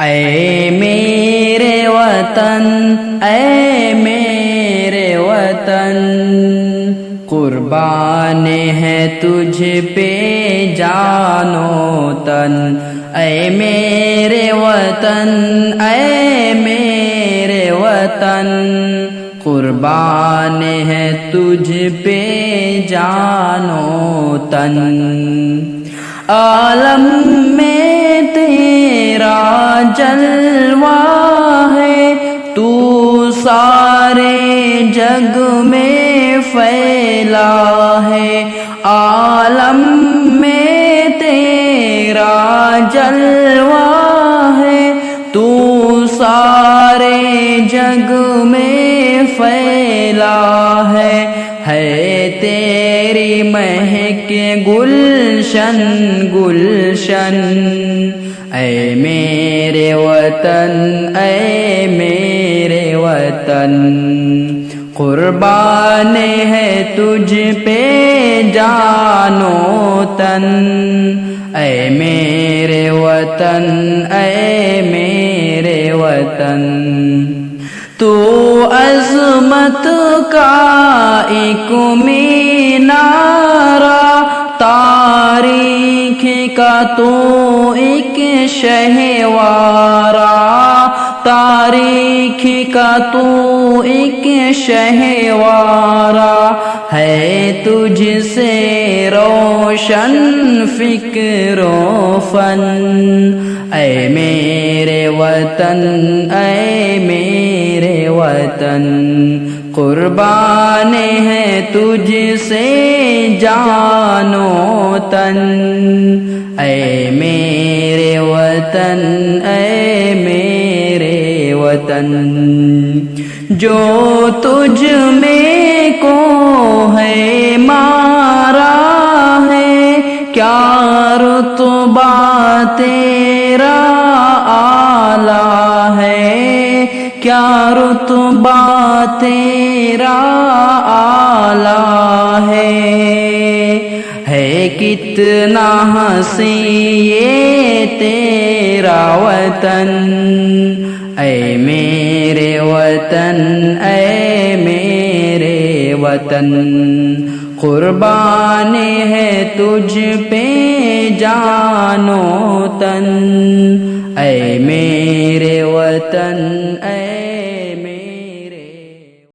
اے میرے وطن، اے میرے وطن، قربان ہے تجھ پہ جان و تن۔ اے میرے وطن، اے میرے وطن، قربان ہے تجھ پہ جان و تن۔ عالم میں تیرا جلوہ ہے، تو سارے جگ میں پھیلا ہے۔ عالم میں تیرا جلوہ ہے، تو سارے جگ میں پھیلا ہے تیری مہک گلشن گلشن۔ اے میرے وطن، اے میرے وطن، قربان ہے تجھ پہ جان و تن۔ اے میرے وطن، اے میرے وطن، تو عظمت کا ایک مینارہ، تاریخ کا تو ایک شہوارہ، تاریخ کا تو ایک شہوارہ ہے، تجھ سے روشن فکر و فن۔ اے میرے وطن، اے میرے وطن، قربان ہے تجھ سے جان و تن۔ اے میرے وطن، اے میرے وطن، جو تجھ میں کو ہے مارا ہے، کیا رتبہ تیرا اعلیٰ ہے، کیا رتبہ تیرا اعلیٰ ہے کتنا حسین یہ تیرا وطن۔ اے میرے وطن، اے میرے وطن، قربان ہے تجھ پہ جان و تن۔ اے میرے وطن،